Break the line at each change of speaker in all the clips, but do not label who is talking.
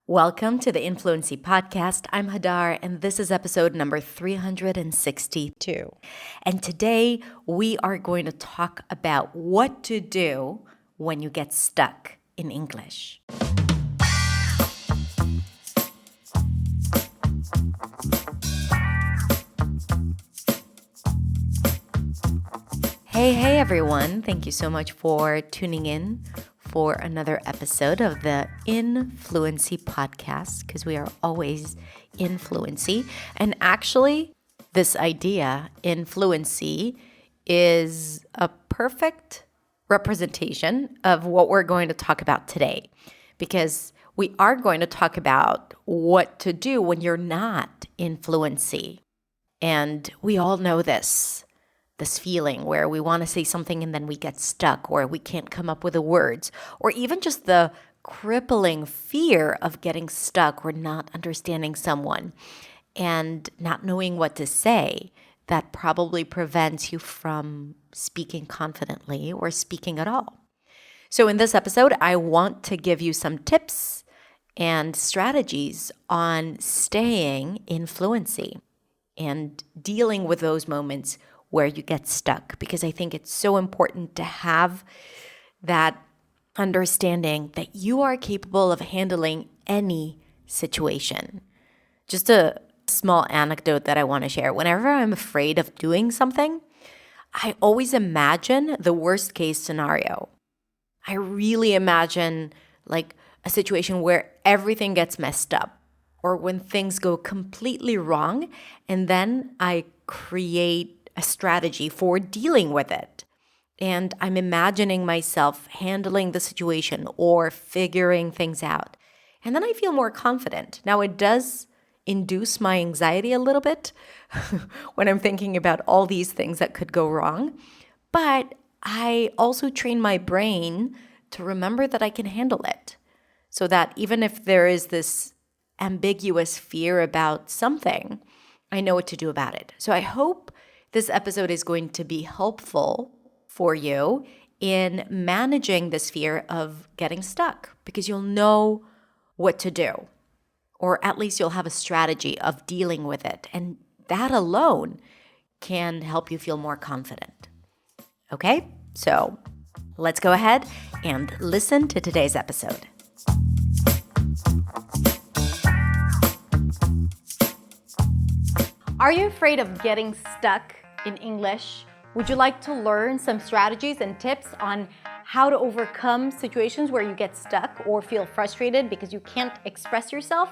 Welcome to the Influency Podcast. I'm Hadar, and this is episode number 362. And today we are going to talk about what to do when you get stuck in English. Hey everyone. Thank you so much for tuning in for another episode of the Influency Podcast, because we are always influency. And actually, this idea, influency, is a perfect representation of what we're going to talk about today, because we are going to talk about what to do when you're not influency. And we all know this feeling where we want to say something and then we get stuck, or we can't come up with the words, or even just the crippling fear of getting stuck or not understanding someone and not knowing what to say. That probably prevents you from speaking confidently or speaking at all. So in this episode, I want to give you some tips and strategies on staying in fluency and dealing with those moments where you get stuck, because I think it's so important to have that understanding that you are capable of handling any situation. Just a small anecdote that I want to share. Whenever I'm afraid of doing something, I always imagine the worst case scenario. I really imagine like a situation where everything gets messed up, or when things go completely wrong, and then I create a strategy for dealing with it. And I'm imagining myself handling the situation or figuring things out. And then I feel more confident. Now, it does induce my anxiety a little bit when I'm thinking about all these things that could go wrong. But I also train my brain to remember that I can handle it, so that even if there is this ambiguous fear about something, I know what to do about it. So I hope this episode is going to be helpful for you in managing this fear of getting stuck, because you'll know what to do, or at least you'll have a strategy of dealing with it. And that alone can help you feel more confident. Okay, so let's go ahead and listen to today's episode. Are you afraid of getting stuck in English? Would you like to learn some strategies and tips on how to overcome situations where you get stuck or feel frustrated because you can't express yourself?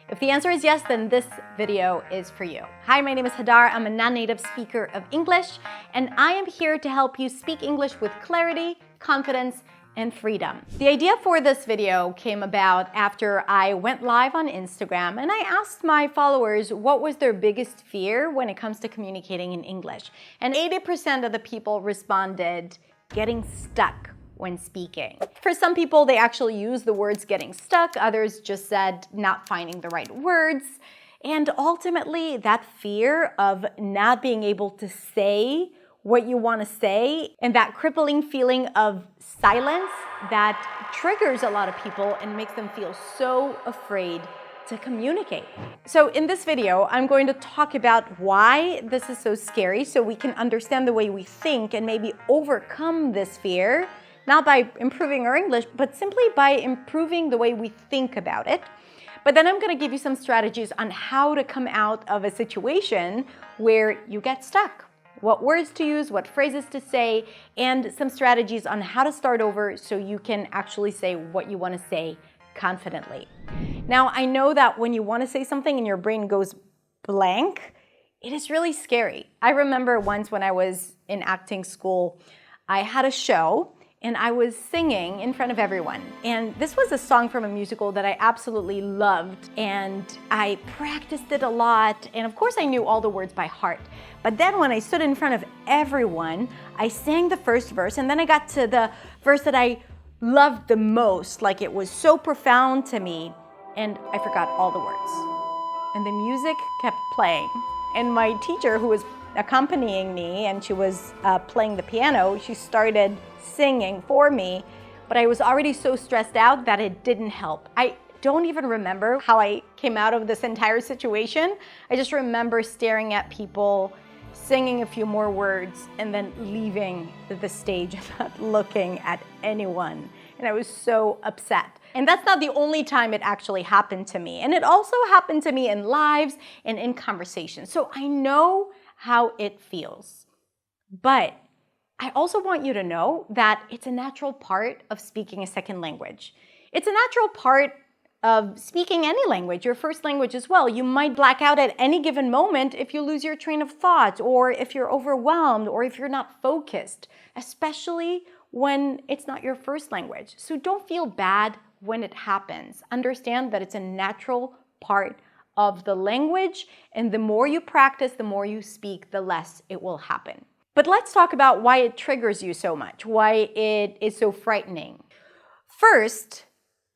If the answer is yes, then this video is for you. Hi, my name is Hadar. I'm a non-native speaker of English, and I am here to help you speak English with clarity, confidence, and freedom. The idea for this video came about after I went live on Instagram and I asked my followers what was their biggest fear when it comes to communicating in English. And 80% of the people responded getting stuck when speaking. For some people, they actually used the words getting stuck. Others just said not finding the right words. And ultimately, that fear of not being able to say what you want to say, and that crippling feeling of silence that triggers a lot of people and makes them feel so afraid to communicate. So in this video, I'm going to talk about why this is so scary, so we can understand the way we think and maybe overcome this fear, not by improving our English, but simply by improving the way we think about it. But then I'm going to give you some strategies on how to come out of a situation where you get stuck. What words to use, what phrases to say, and some strategies on how to start over so you can actually say what you want to say confidently. Now, I know that when you want to say something and your brain goes blank, it is really scary. I remember once when I was in acting school, I had a show and I was singing in front of everyone. And this was a song from a musical that I absolutely loved, and I practiced it a lot, and of course I knew all the words by heart. But then when I stood in front of everyone, I sang the first verse, and then I got to the verse that I loved the most, like it was so profound to me, and I forgot all the words. And the music kept playing, and my teacher, who was accompanying me, and she was playing the piano, she started singing for me, but I was already so stressed out that it didn't help. I
don't even remember how I came out of this entire situation. I just remember staring at people, singing a few more words, and then leaving the stage and not looking at anyone. And I was so upset. And that's not the only time it actually happened to me. And it also happened to me in lives and in conversations. So I know how it feels. But I also want you to know that it's a natural part of speaking a second language. It's a natural part of speaking any language, your first language as well. You might black out at any given moment if you lose your train of thought, or if you're overwhelmed, or if you're not focused, especially when it's not your first language. So don't feel bad when it happens. Understand that it's a natural part of the language, and the more you practice, the more you speak, the less it will happen. But let's talk about why it triggers you so much, why it is so frightening. First,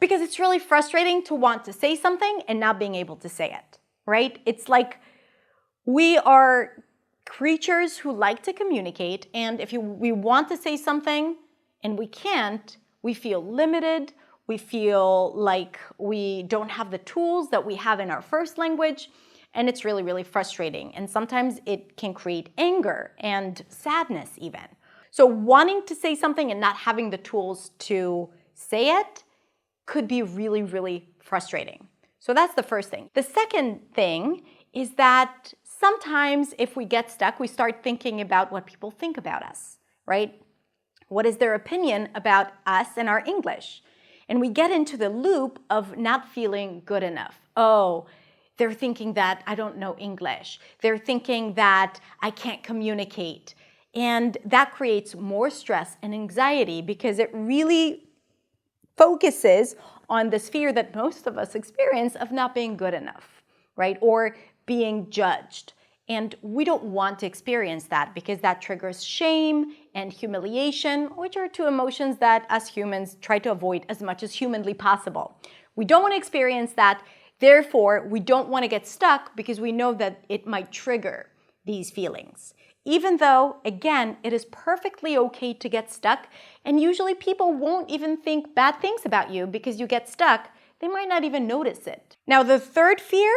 because it's really frustrating to want to say something and not being able to say it, right? It's like we are creatures who like to communicate, and if we want to say something and we can't, we feel limited, we feel like we don't have the tools that we have in our first language, and it's really, really frustrating. And sometimes it can create anger and sadness even. So wanting to say something and not having the tools to say it could be really, really frustrating. So that's the first thing. The second thing is that sometimes if we get stuck, we start thinking about what people think about us, right? What is their opinion about us and our English? And we get into the loop of not feeling good enough. Oh, they're thinking that I don't know English. They're thinking that I can't communicate. And that creates more stress and anxiety because it really focuses on this fear that most of us experience of not being good enough, right? Or being judged. And we don't want to experience that because that triggers shame and humiliation, which are two emotions that us humans try to avoid as much as humanly possible. We don't want to experience that. Therefore, we don't want to get stuck because we know that it might trigger these feelings. Even though, again, it is perfectly okay to get stuck, and usually people won't even think bad things about you because you get stuck. They might not even notice it. Now, the third fear,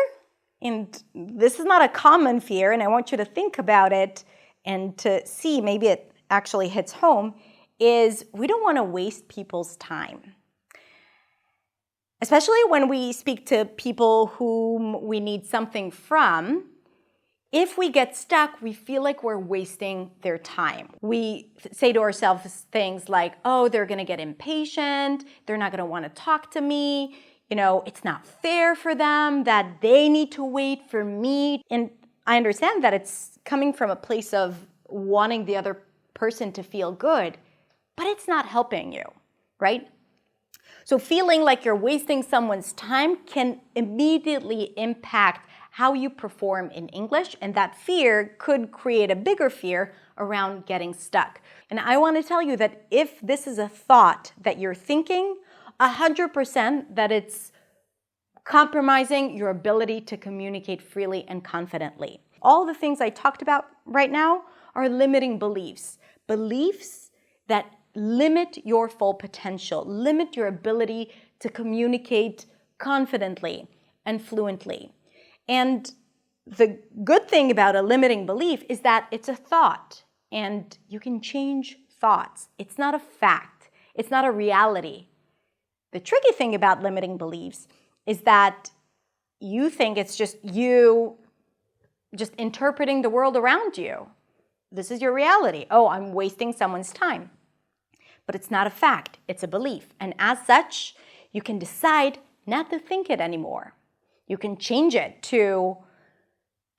and this is not a common fear, and I want you to think about it and to see maybe it actually hits home, is we don't want to waste people's time. Especially when we speak to people whom we need something from. If we get stuck, we feel like we're wasting their time. We say to ourselves things like, oh, they're going to get impatient. They're not going to want to talk to me. You know, it's not fair for them that they need to wait for me. And I understand that it's coming from a place of wanting the other person to feel good, but it's not helping you, right? So feeling like you're wasting someone's time can immediately impact how you perform in English, and that fear could create a bigger fear around getting stuck. And I want to tell you that if this is a thought that you're thinking, 100% that it's compromising your ability to communicate freely and confidently. All the things I talked about right now are limiting beliefs. Beliefs that limit your full potential, limit your ability to communicate confidently and fluently. And the good thing about a limiting belief is that it's a thought, and you can change thoughts. It's not a fact. It's not a reality. The tricky thing about limiting beliefs is that you think it's just you just interpreting the world around you. This is your reality. Oh, I'm wasting someone's time. But it's not a fact. It's a belief. And as such, you can decide not to think it anymore. You can change it to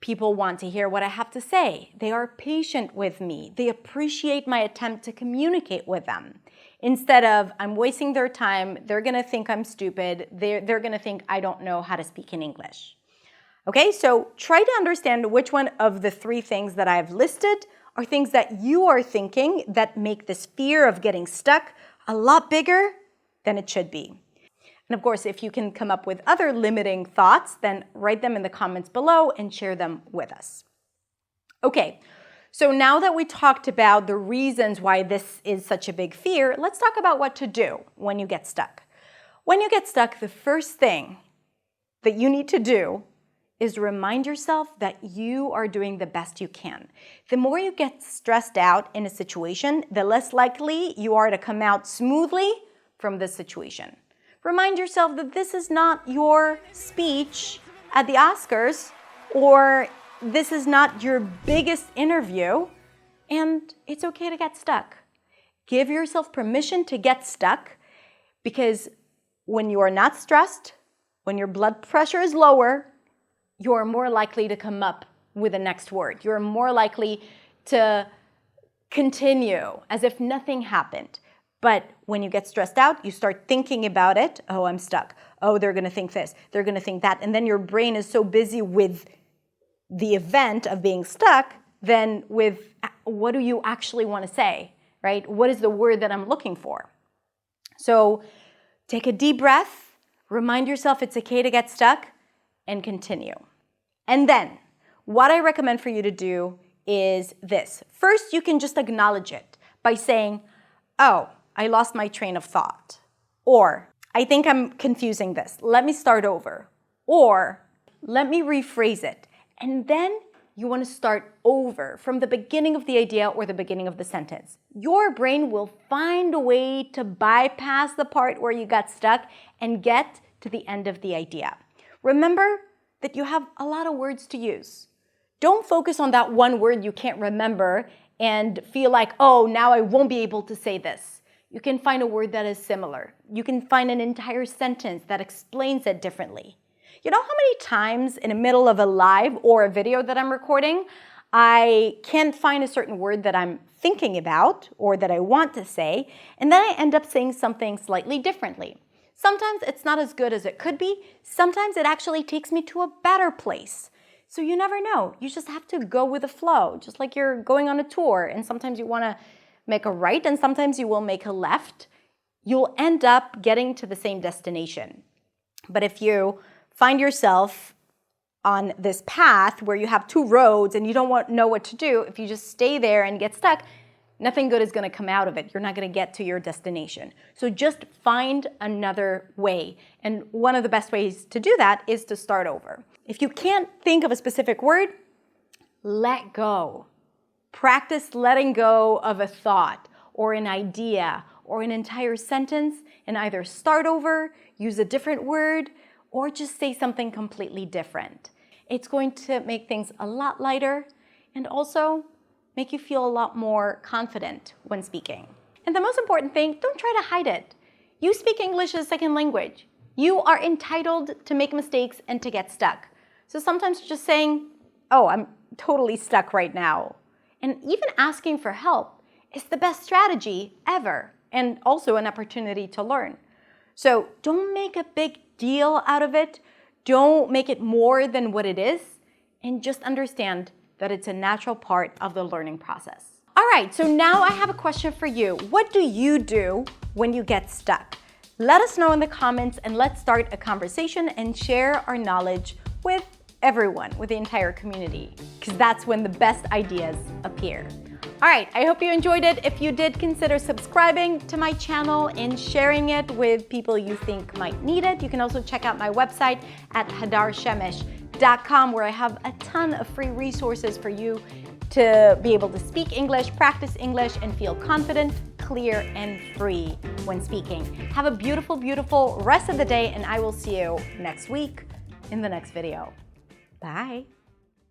people want to hear what I have to say. They are patient with me. They appreciate my attempt to communicate with them. Instead of, I'm wasting their time, they're going to think I'm stupid, they're going to think I don't know how to speak in English. Okay, so try to understand which one of the three things that I've listed are things that you are thinking that make this fear of getting stuck a lot bigger than it should be. And of course, if you can come up with other limiting thoughts, then write them in the comments below and share them with us. Okay, so now that we talked about the reasons why this is such a big fear, let's talk about what to do when you get stuck. When you get stuck, the first thing that you need to do is remind yourself that you are doing the best you can. The more you get stressed out in a situation, the less likely you are to come out smoothly from this situation. Remind yourself that this is not your speech at the Oscars, or this is not your biggest interview, and it's okay to get stuck. Give yourself permission to get stuck, because when you are not stressed, when your blood pressure is lower, you're more likely to come up with the next word. You're more likely to continue as if nothing happened. But when you get stressed out, you start thinking about it. Oh, I'm stuck. Oh, they're going to think this. They're going to think that. And then your brain is so busy with the event of being stuck than with what do you actually want to say, right? What is the word that I'm looking for? So take a deep breath, remind yourself it's okay to get stuck, and continue. And then what I recommend for you to do is this. First, you can just acknowledge it by saying, oh, I lost my train of thought. Or, I think I'm confusing this. Let me start over. Or, let me rephrase it. And then you want to start over from the beginning of the idea or the beginning of the sentence. Your brain will find a way to bypass the part where you got stuck and get to the end of the idea. Remember that you have a lot of words to use. Don't focus on that one word you can't remember and feel like, oh, now I won't be able to say this. You can find a word that is similar. You can find an entire sentence that explains it differently. You know how many times in the middle of a live or a video that I'm recording, I can't find a certain word that I'm thinking about or that I want to say, and then I end up saying something slightly differently. Sometimes it's not as good as it could be. Sometimes it actually takes me to a better place. So you never know. You just have to go with the flow, just like you're going on a tour, and sometimes you want to make a right and sometimes you will make a left. You'll end up getting to the same destination. But if you find yourself on this path where you have two roads and you don't know what to do, if you just stay there and get stuck, nothing good is going to come out of it. You're not going to get to your destination. So just find another way. And one of the best ways to do that is to start over. If you can't think of a specific word, let go. Practice letting go of a thought or an idea or an entire sentence and either start over, use a different word, or just say something completely different. It's going to make things a lot lighter and also make you feel a lot more confident when speaking. And the most important thing, don't try to hide it. You speak English as a second language. You are entitled to make mistakes and to get stuck. So sometimes just saying, oh, I'm totally stuck right now. And even asking for help is the best strategy ever, and also an opportunity to learn. So don't make a big deal out of it. Don't make it more than what it is, and just understand that it's a natural part of the learning process. All right, so now I have a question for you. What do you do when you get stuck? Let us know in the comments, and let's start a conversation and share our knowledge with everyone, with the entire community, because that's when the best ideas appear. All right, I hope you enjoyed it. If you did, consider subscribing to my channel and sharing it with people you think might need it. You can also check out my website at hadarshemesh.com, where I have a ton of free resources for you to be able to speak English, practice English, and feel confident, clear, and free when speaking. Have a beautiful, beautiful rest of the day, and I will see you next week in the next video. Bye.